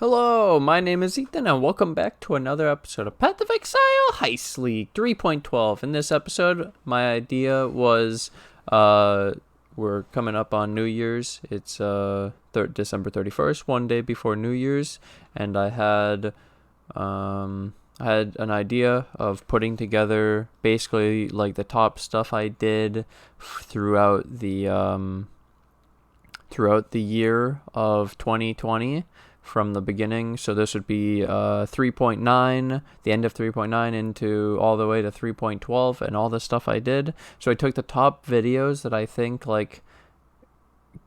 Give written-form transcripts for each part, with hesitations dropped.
Hello, my name is Ethan, and welcome back to another episode of Path of Exile Heist League 3.12. In this episode, my idea was, we're coming up on New Year's. It's December 31st, one day before New Year's, and I had an idea of putting together basically like the top stuff I did throughout the year of 2020. From the beginning, so this would be 3.9, the end of 3.9 into all the way to 3.12, and all the stuff I did. So I took the top videos that I think like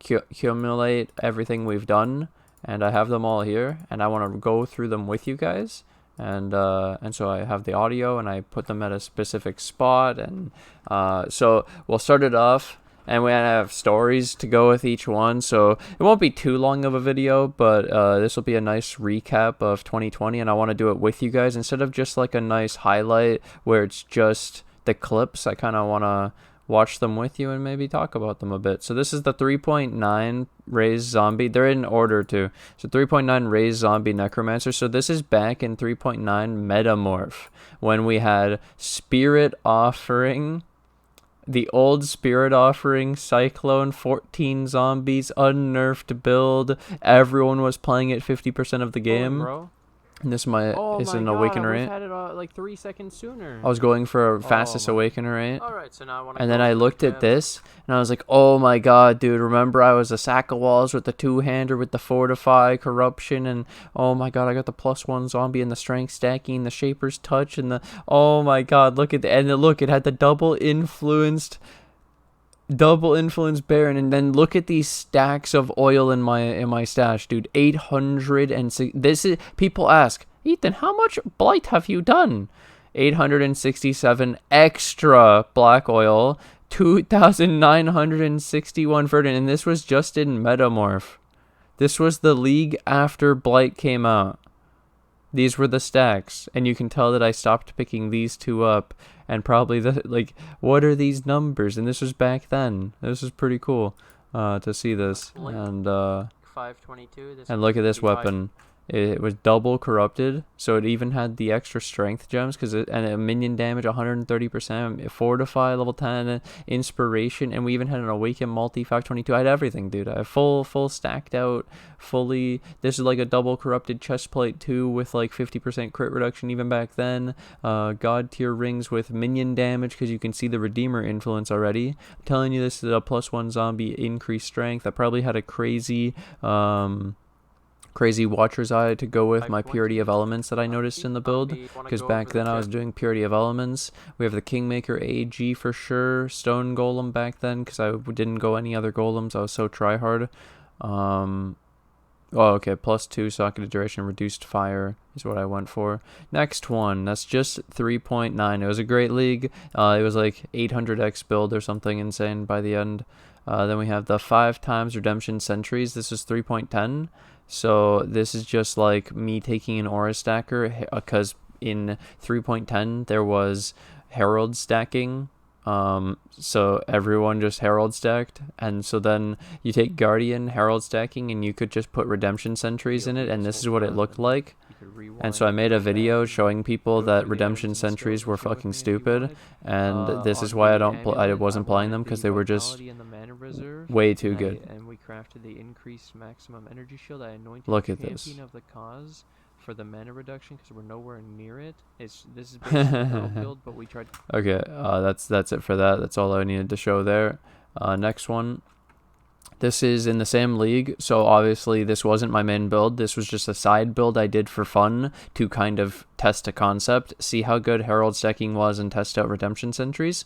accumulate everything we've done, and I have them all here, and I want to go through them with you guys. And so I have the audio, and I put them at a specific spot, and so we'll start it off. And we have stories to go with each one, so it won't be too long of a video, but this will be a nice recap of 2020, and I want to do it with you guys instead of just like a nice highlight where it's just the clips. I kind of want to watch them with you and maybe talk about them a bit. So this is the 3.9 raised zombie. They're in order too. So 3.9 raised zombie necromancer. So this is back in 3.9 Metamorph when we had Spirit Offering. The old Spirit Offering, Cyclone, 14 zombies, unnerfed build. Everyone was playing it 50% of the game. Bro. And this is an Awakener rate. I had it like 3 seconds sooner. I was going for a fastest Awakener rate. Alright, so now I want to. And then I looked at this, and I was like, oh my god, dude, remember I was a sack of walls with the two-hander with the Fortify, Corruption, and oh my god, I got the +1 zombie and the Strength stacking, the Shaper's Touch, and the, oh my god, look at the, and look, it had the double influence Baron, and then look at these stacks of oil in my stash, dude. 806. This is, people ask, Ethan, how much blight have you done? 867 extra black oil, 2,961 verdant, and this was just in Metamorph. This was the league after blight came out. These were the stacks, and you can tell that I stopped picking these two up, and probably what are these numbers? And this was back then. This was pretty cool to see this. And 522. And look at this weapon. It was double corrupted, so it even had the extra strength gems and a minion damage 130%, fortify level 10, and inspiration, and we even had an awaken multi 522. I had everything, dude. I have full stacked out, fully. This is like a double corrupted chestplate too, with like 50% crit reduction even back then. God tier rings with minion damage because you can see the Redeemer influence already. I'm telling you, this is a +1 zombie increased strength. I probably had a crazy Watcher's Eye to go with my Purity of Elements that I noticed in the build, because back then I was doing Purity of Elements. We have the Kingmaker AG for sure, Stone Golem back then, because I didn't go any other golems, I was so tryhard. Oh, okay, +2 socket duration, reduced fire is what I went for. Next one, that's just 3.9. It was a great league. It was like 800x build or something insane by the end. Then we have the 5x Redemption Sentries. This is 3.10. So this is just like me taking an aura stacker, because in 3.10 there was Herald stacking. So everyone just Herald stacked, and so then you take Guardian Herald stacking, and you could just put Redemption Sentries in it, and this is what it looked like. And so I made a video showing people that Redemption Sentries were fucking stupid, and this is why I wasn't playing them, because they were just way too good. And we crafted the increased maximum energy shield. I anointed Look at this. Champion of the Cause for the mana reduction, because we're nowhere near it. This is basically a build, but we tried. Okay, that's it for that. That's all I needed to show there. Next one. This is in the same league, so obviously this wasn't my main build. This was just a side build I did for fun to kind of test a concept, see how good Herald stacking was, and test out Redemption Sentries.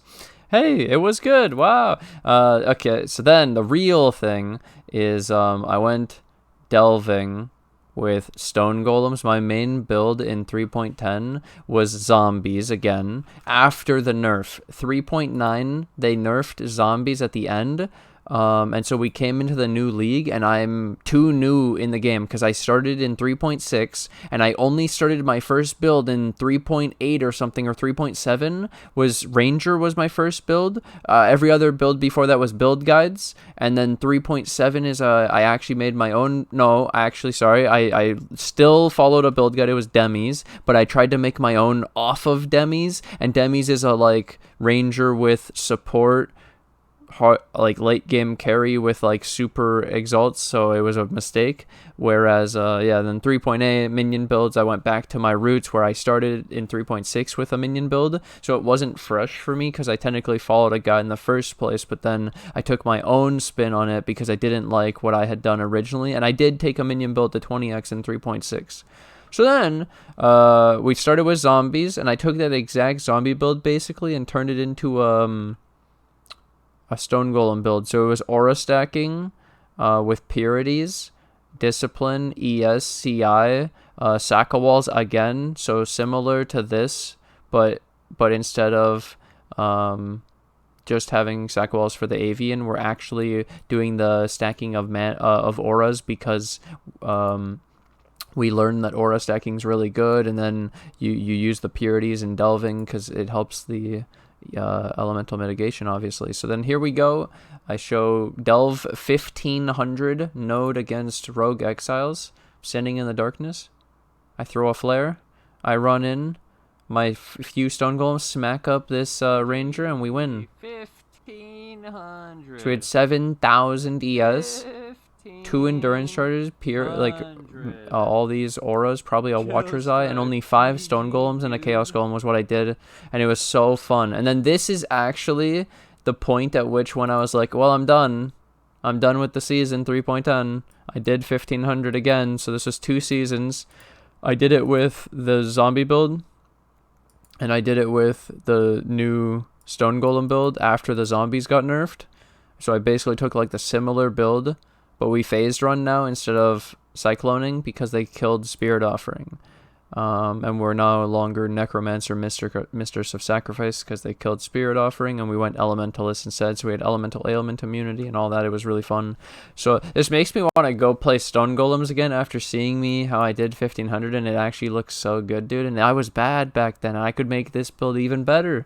Hey, it was good. Wow. Okay, so then the real thing is I went delving with stone golems. My main build in 3.10 was zombies again after the nerf. 3.9, they nerfed zombies at the end. And so we came into the new league, and I'm too new in the game because I started in 3.6, and I only started my first build in 3.8 or something, or 3.7 was Ranger was my first build. Every other build before that was build guides, and then 3.7 is I actually made my own. No, actually, sorry, I still followed a build guide. It was Demis, but I tried to make my own off of Demis, and Demis is a like Ranger with support, like late game carry with like super exalts, so it was a mistake. Whereas yeah, then 3.8 minion builds, I went back to my roots where I started in 3.6 with a minion build, so it wasn't fresh for me because I technically followed a guide in the first place, but then I took my own spin on it because I didn't like what I had done originally, and I did take a minion build to 20x in 3.6. So then we started with zombies, and I took that exact zombie build basically and turned it into a stone golem build. So it was aura stacking with purities, discipline, ES, CI, Saka walls again, so similar to this, but instead of just having Saka walls for the avian, we're actually doing the stacking of auras because we learned that aura stacking is really good, and then you use the purities in delving because it helps the elemental mitigation, obviously. So then here we go. I show delve 1500 node against rogue exiles standing in the darkness. I throw a flare. I run in. My few stone golems smack up this ranger, and we win. 1500. So we had 7,000 ES, 2 endurance charges, all these auras, probably a Watcher's Eye, and only 5 stone golems and a chaos golem was what I did, and it was so fun. And then this is actually the point at which when I was like, well, I'm done with the season 3.10. I did 1500 again, so this was 2 seasons. I did it with the zombie build, and I did it with the new stone golem build after the zombies got nerfed. So I basically took like the similar build, but we phased run now instead of cycloning because they killed Spirit Offering. And we're no longer Necromancer Mistress of Sacrifice because they killed Spirit Offering, and we went Elementalist instead. So we had Elemental Ailment Immunity and all that. It was really fun. So this makes me want to go play Stone Golems again after seeing me how I did 1500, and it actually looks so good, dude. And I was bad back then. I could make this build even better.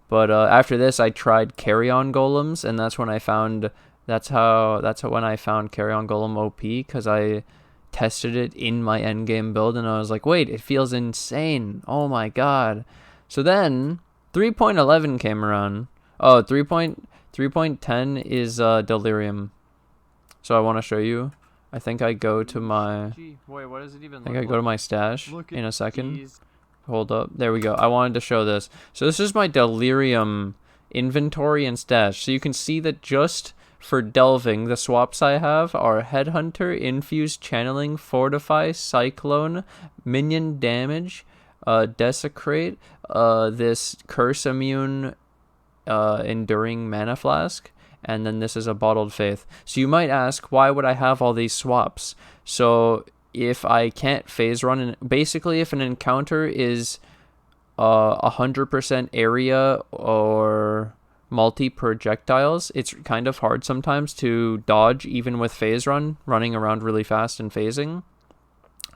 But after this, I tried Carry-On Golems, and that's when I found... That's when I found Carry-On Golem OP, because I tested it in my endgame build, and I was like, wait, it feels insane. Oh my god. So then 3.11 came around. Oh, 3.10 is Delirium. So I want to show you. I think I go to my... Wait, what does it even I think I go to my stash in a second. These. Hold up. There we go. I wanted to show this. So this is my Delirium inventory and stash. So you can see that just... for delving, the swaps I have are Headhunter, Infuse, Channeling, Fortify, Cyclone, Minion Damage, Desecrate, this Curse Immune, Enduring Mana Flask, and then this is a Bottled Faith. So you might ask, why would I have all these swaps? So if I can't phase run, and basically if an encounter is 100% area or... multi-projectiles, it's kind of hard sometimes to dodge even with phase running around really fast and phasing.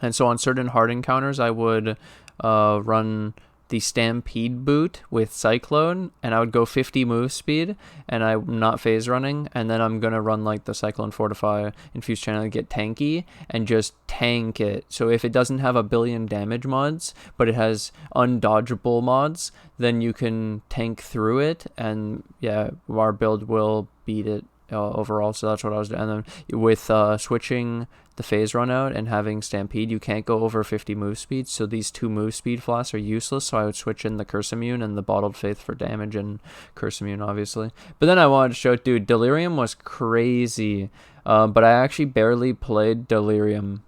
And so on certain hard encounters, I would run the Stampede boot with Cyclone, and I would go 50 move speed, and I'm not phase running, and then I'm gonna run like the Cyclone Fortify Infused Channel to get tanky and just tank it. So if it doesn't have a billion damage mods, but it has undodgeable mods, then you can tank through it, and yeah, our build will beat it overall. So that's what I was doing. And then with switching the phase run out and having Stampede, you can't go over 50 move speed, so these 2 move speed flasks are useless. So I would switch in the Curse Immune and the Bottled Faith for damage, and Curse Immune obviously. But then I wanted to show, dude, Delirium was crazy, but I actually barely played Delirium.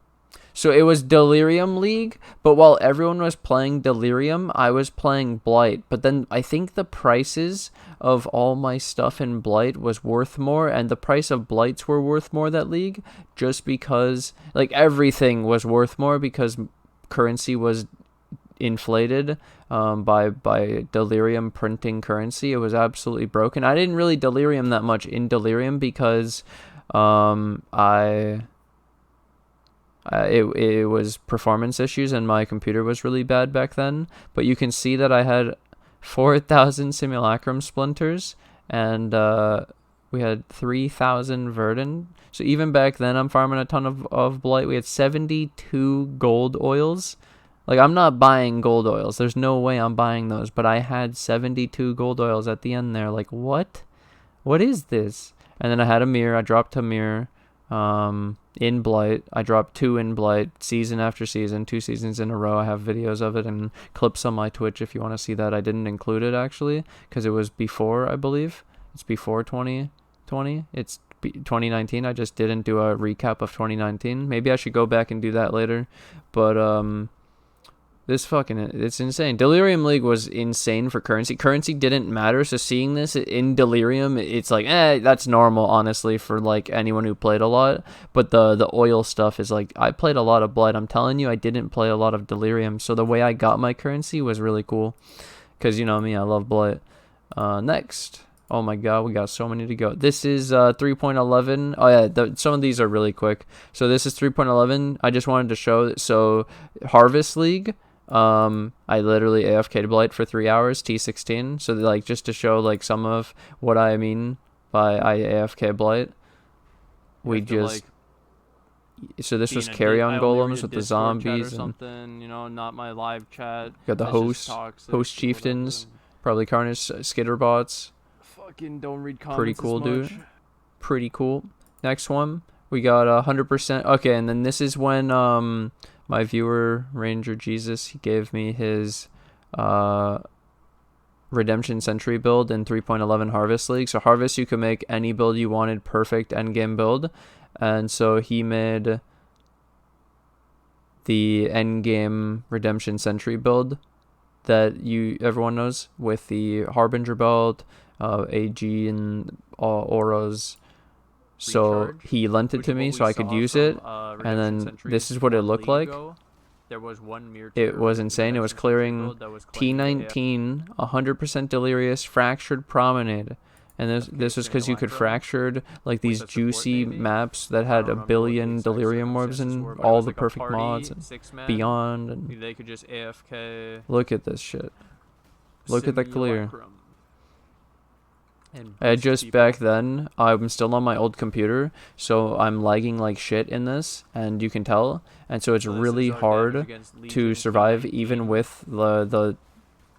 So it was Delirium League, but while everyone was playing Delirium, I was playing Blight. But then I think the prices of all my stuff in Blight was worth more, and the price of Blights were worth more that league, just because, like, everything was worth more because currency was inflated by Delirium printing currency. It was absolutely broken. I didn't really Delirium that much in Delirium because it was performance issues and my computer was really bad back then. But you can see that I had 4,000 simulacrum splinters and we had 3,000 verdant. So even back then, I'm farming a ton of blight. We had 72 gold oils. Like, I'm not buying gold oils. There's no way I'm buying those. But I had 72 gold oils at the end there. Like, what? What is this? And then I had a mirror. I dropped a mirror in blight. I dropped 2 in blight season after season, 2 seasons in a row. I have videos of it and clips on my Twitch if you want to see that. I didn't include it, actually, because it was before, I believe. It's before 2020. It's 2019. I just didn't do a recap of 2019. Maybe I should go back and do that later. But it's insane. Delirium League was insane for currency. Currency didn't matter, so seeing this in Delirium, it's like, that's normal, honestly, for like anyone who played a lot. But the oil stuff is like, I played a lot of Blood. I'm telling you, I didn't play a lot of Delirium, so the way I got my currency was really cool. Because you know me, I love Blood. Next. Oh my god, we got so many to go. This is 3.11. Oh yeah, some of these are really quick. So this is 3.11. I just wanted to show. So Harvest League, I literally AFK'd Blight for 3 hours, T16. So like just to show like some of what I mean by I AFK Blight. We just so this was carry on golems with the zombies or something, you know, not my live chat. Got the host chieftains, probably Carnage Skitterbots. Fucking don't read comments. Pretty cool, dude. Pretty cool. Next one, we got 100%. Okay, and then this is when my viewer Ranger Jesus, he gave me his Redemption Century build in 3.11 Harvest League. So Harvest, you could make any build you wanted, perfect endgame build, and so he made the endgame Redemption Century build that everyone knows with the Harbinger belt, AG and auras. So he lent it to me so I could use it, and then this is what it looked like. There was one mirror. It was insane. It was clearing T19, 100% Delirious, Fractured Promenade. And this was because you could fractured like these juicy maps that had a billion Delirium orbs and all the perfect mods and beyond. And they could just AFK. Look at this shit. Look at the clear. Just back then, I'm still on my old computer, so I'm lagging like shit in this, and you can tell. And so it's really hard to survive even with the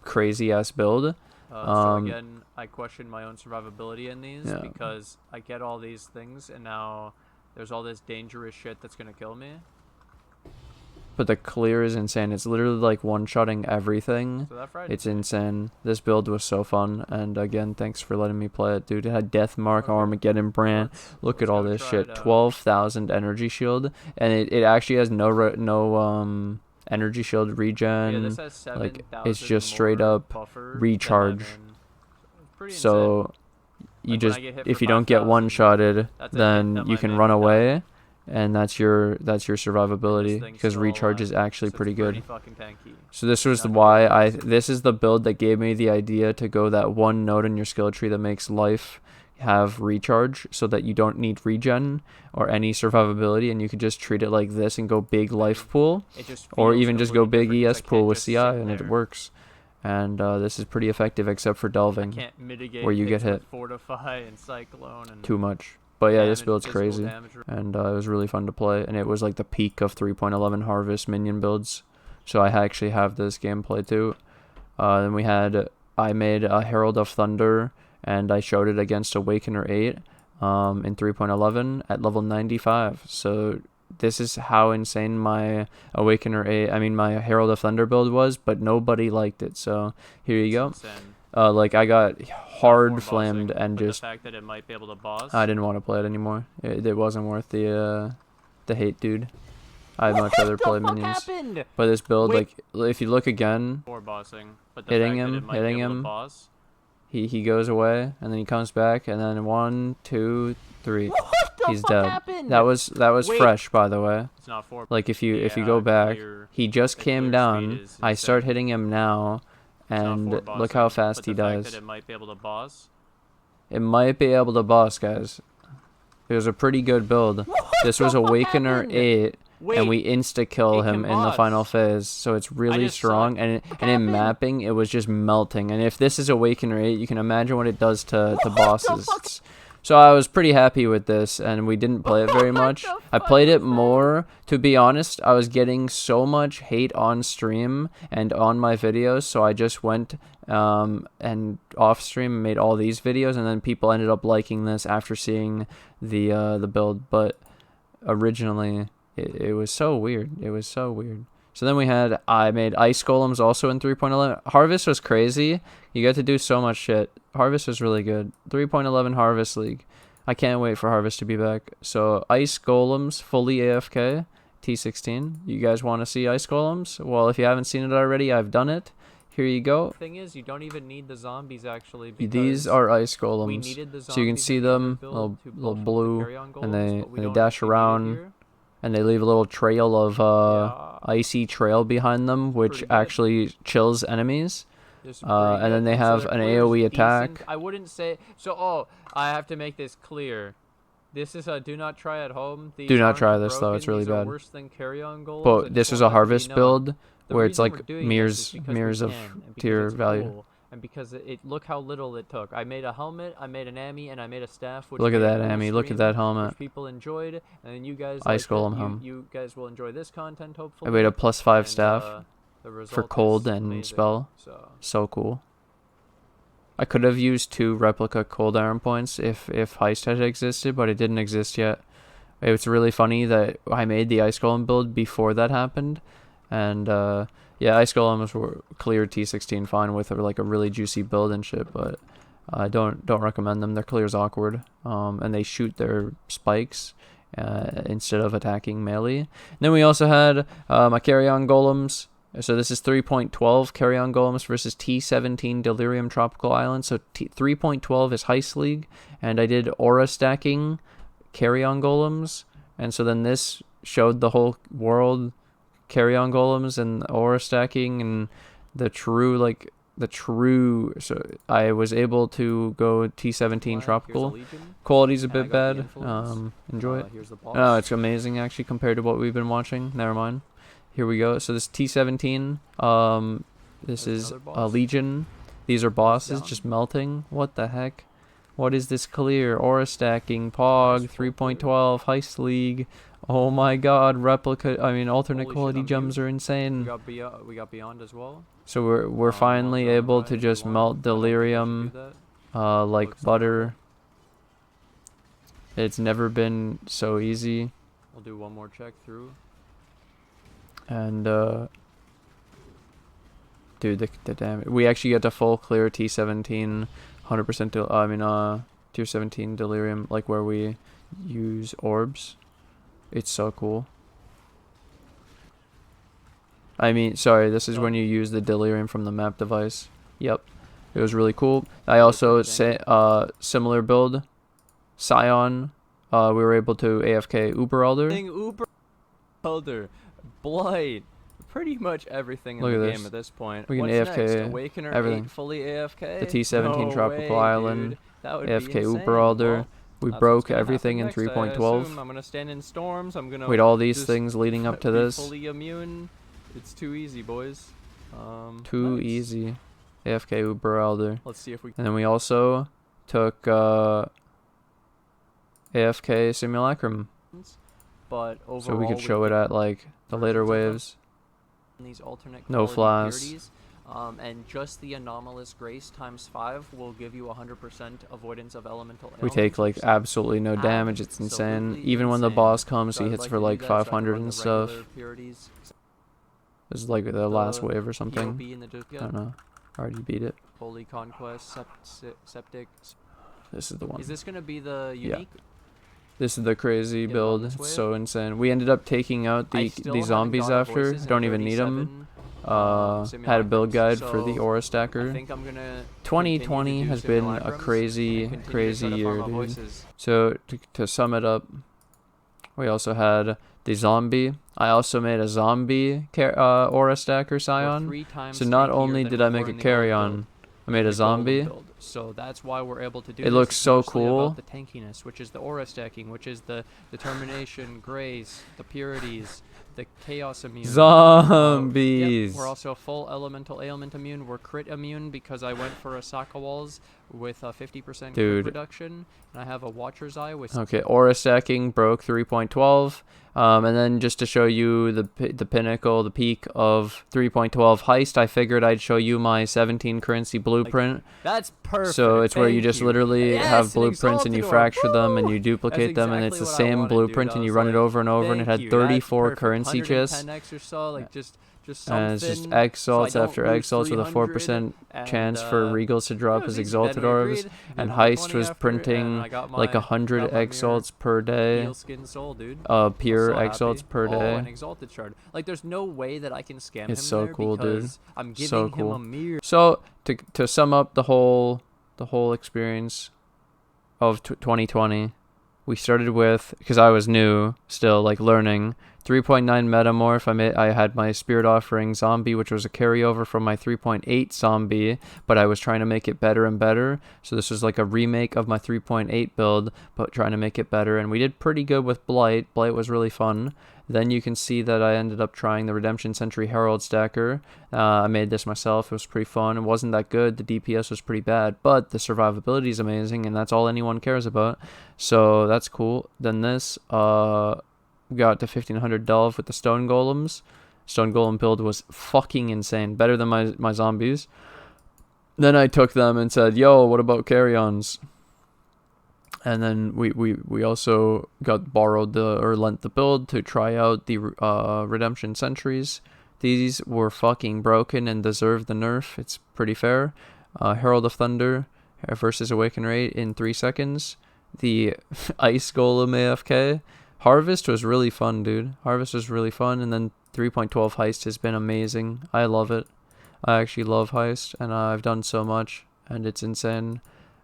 crazy ass build. So again, I question my own survivability in these because I get all these things, and now there's all this dangerous shit that's gonna kill me. But the clear is insane. It's literally like one-shotting everything. So it's insane. This build was so fun. And again, thanks for letting me play it, dude. It had Deathmark, Armageddon Brand. Look at all this shit. 12,000 energy shield. And it actually has no energy shield regen. This has 7, like, it's just straight up recharge. So you just, if you don't get one-shotted, then you can run away. And that's your survivability, because recharge is actually pretty good. So this was why this is the build that gave me the idea to go that one node in your skill tree that makes life have recharge, so that you don't need regen or any survivability, and you could just treat it like this and go big life pool, or even just go big ES pool with CI, and it works. And this is pretty effective, except for delving, where you get hit too much. But yeah, this build's crazy, and it was really fun to play, and it was like the peak of 3.11 Harvest minion builds, so I actually have this gameplay too. Then I made a Herald of Thunder, and I showed it against Awakener 8 in 3.11 at level 95, so this is how insane my Awakener 8, my Herald of Thunder build was, but nobody liked it, so here you go. Like I got hard flamed and just the fact that it might be able to boss. I didn't want to play it anymore. It wasn't worth the hate, dude. I'd much rather play minions. But this build, like, if you look again, hitting him, he goes away, and then he comes back, and then 1, 2, 3. He's dead. That was fresh, by the way. It's not 4. Like if you go back, he just came down. I start hitting him now, and look how fast he does. That it might be able to boss. It might be able to boss, guys. It was a pretty good build. This was Awakener 8, and we insta-kill him in the final phase, so it's really strong. And in mapping, it was just melting. And if this is Awakener 8, you can imagine what it does to bosses. So I was pretty happy with this, and we didn't play it very much. I played it more. To be honest, I was getting so much hate on stream and on my videos, so I just went and off stream made all these videos, and then people ended up liking this after seeing the build. But originally, it was so weird. It was so weird. So then I made ice golems also in 3.11. Harvest was crazy. You got to do so much shit. Harvest was really good. 3.11 Harvest League. I can't wait for Harvest to be back. So ice golems, fully AFK, T16. You guys want to see ice golems? Well, if you haven't seen it already, I've done it. Here you go. Thing is, you don't even need the zombies actually. These are ice golems. So you can see them, little blue, and they dash around. And they leave a little trail of icy trail behind them, which actually chills enemies. And then they have an AoE attack. I wouldn't say so. Oh, I have to make this clear. This is a do not try at home. Do not try this though; it's really bad. Worse than carry-on goals. But this is a harvest build where it's like mirrors of tier value. And because look how little it took. I made a helmet, I made an Ami, and I made a staff. Which look at that Ami, look at that helmet. Which people enjoyed, and then you guys ice golem you guys will enjoy this content hopefully. I made a +5 staff for cold and spell. So cool. I could have used 2 replica cold iron points if Heist had existed, but it didn't exist yet. It's really funny that I made the ice golem build before that happened, and yeah, ice golems were clear T16 fine with like a really juicy build and shit, but I don't recommend them. Their clear's awkward, and they shoot their spikes instead of attacking melee. And then we also had my carry-on golems. So this is 3.12 carry-on golems versus T17 Delirium Tropical Island. So 3.12 is Heist League, and I did aura stacking carry-on golems, and so then this showed the whole world carry-on golems and aura stacking and the true so I was able to go T17 tropical. Quality's a bit bad. Enjoy it. Oh, it's amazing actually compared to what we've been watching. Never mind. Here we go. So this T17, this is a Legion. These are bosses just melting. What the heck? What is this clear? Aura stacking, POG, 3.12, Heist League. Oh my god, alternate quality gems are insane. We got Beyond as well. So we're finally able to just melt Delirium like butter. It's never been so easy. We'll do one more check through. And dude, the damage. We actually get to full clear T17, 100% tier 17 Delirium, like where we use orbs. It's so cool. Sorry, this is when you use the Delirium from the map device. Yep. It was really cool. I also similar build, Scion. We were able to AFK Uber Elder. Blight. Pretty much everything in the game at this point. We can AFK Awakener everything. 8 fully AFK? The T17 Tropical Island. That would AFK be Uber Elder. Well, we broke everything in 3.12. I'm gonna stand in storms. I'm gonna wait, all these things leading up to this. Fully immune. It's too easy, boys. Too easy. AFK Uber Elder. Let's see if we. And then we also took AFK Simulacrum. But overall, so we could show it at like the later waves. These alternate no flash. And just the anomalous grace ×5 will give you 100% avoidance of elemental elements. We take like absolutely no damage. It's insane. Even when the boss comes, he hits for like 500 and stuff. This is like the last wave or something. I don't know. Already beat it. Holy Conquest, Septic. This is the one. Is this gonna be the unique? Yeah. This is the crazy build. It's so insane. We ended up taking out the zombies after. Don't even need them. had a build guide for the Aura I Stacker. think I'm gonna 2020 has been a crazy year, dude. So to sum it up, we also had the zombie. I also made a zombie Aura Stacker Scion. So not only did I make a carry-on, I made a zombie. So that's why we're able to do It looks so cool. About the tankiness, which is the aura stacking, which is the determination, grace, the purities, the chaos immune. Zombies. Yep. We're also full elemental ailment immune. We're crit immune because I went for a Saka walls with a 50% crit reduction, and I have a Watcher's Eye with. Okay, aura stacking broke 3.12. And then just to show you the pinnacle, the peak of 3.12 Heist, I figured I'd show you my 17 currency blueprint. That's perfect. So it's where you just literally have blueprints and you fracture them and you duplicate them, and it's the same blueprint and you run it over and over, and it had 34 currency chests. And it's just exalts after exalts with a 4% chance for regals to drop as exalted orbs, and Heist was printing like 100 exalts per day, pure exalts per day. Like there's no way that I can scam him. It's so cool, dude. I'm giving So him cool. a mere. So to sum up the whole experience of 2020, we started with, because I was new still, like learning, 3.9 Metamorph. I had my Spirit Offering Zombie, which was a carryover from my 3.8 Zombie, but I was trying to make it better and better. So this was like a remake of my 3.8 build, but trying to make it better. And we did pretty good with Blight. Blight was really fun. Then you can see that I ended up trying the Redemption Century Herald Stacker. I made this myself. It was pretty fun. It wasn't that good. The DPS was pretty bad, but the survivability is amazing, and that's all anyone cares about. So that's cool. Then this, got to 1500 delve with the stone golems. Stone golem build was fucking insane, better than my zombies. Then I took them and said, yo, what about carry-ons? And then we also got lent the build to try out the redemption sentries. These were fucking broken and deserve the nerf. It's pretty fair. Herald of Thunder versus Awaken Rate in 3 seconds. The ice golem AFK. Harvest was really fun, dude. Harvest was really fun. And then 3.12 Heist has been amazing. I love it. I actually love Heist, and I've done so much, and it's insane.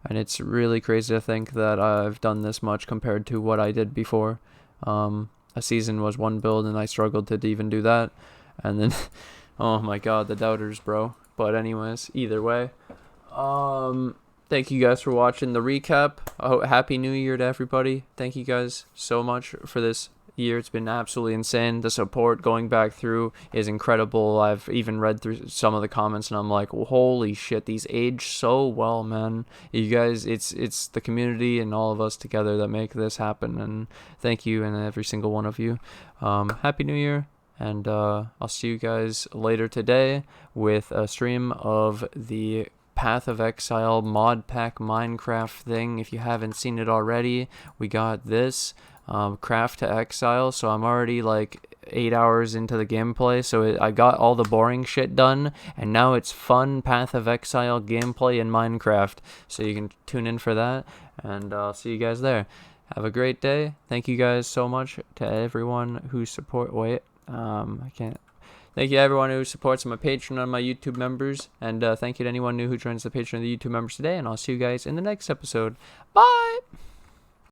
And it's really crazy to think that I've done this much compared to what I did before. A season was one build, and I struggled to even do that. And then, oh my god, the doubters, bro. But anyways, either way. Thank you guys for watching the recap. Happy New Year to everybody. Thank you guys so much for this year. It's been absolutely insane. The support going back through is incredible. I've even read through some of the comments and I'm like, holy shit, these age so well, man. You guys, it's the community and all of us together that make this happen, and thank you, and every single one of you. Happy New Year, and I'll see you guys later today with a stream of the Path of Exile mod pack Minecraft thing. If you haven't seen it already, we got this Craft to Exile, so I'm already like 8 hours into the gameplay, so I got all the boring shit done, and now it's fun Path of Exile gameplay in Minecraft, so you can tune in for that, and I'll see you guys there. Have a great day. Thank you guys so much to everyone who Thank you to everyone who supports my Patreon and my YouTube members. And thank you to anyone new who joins the Patreon and the YouTube members today. And I'll see you guys in the next episode. Bye!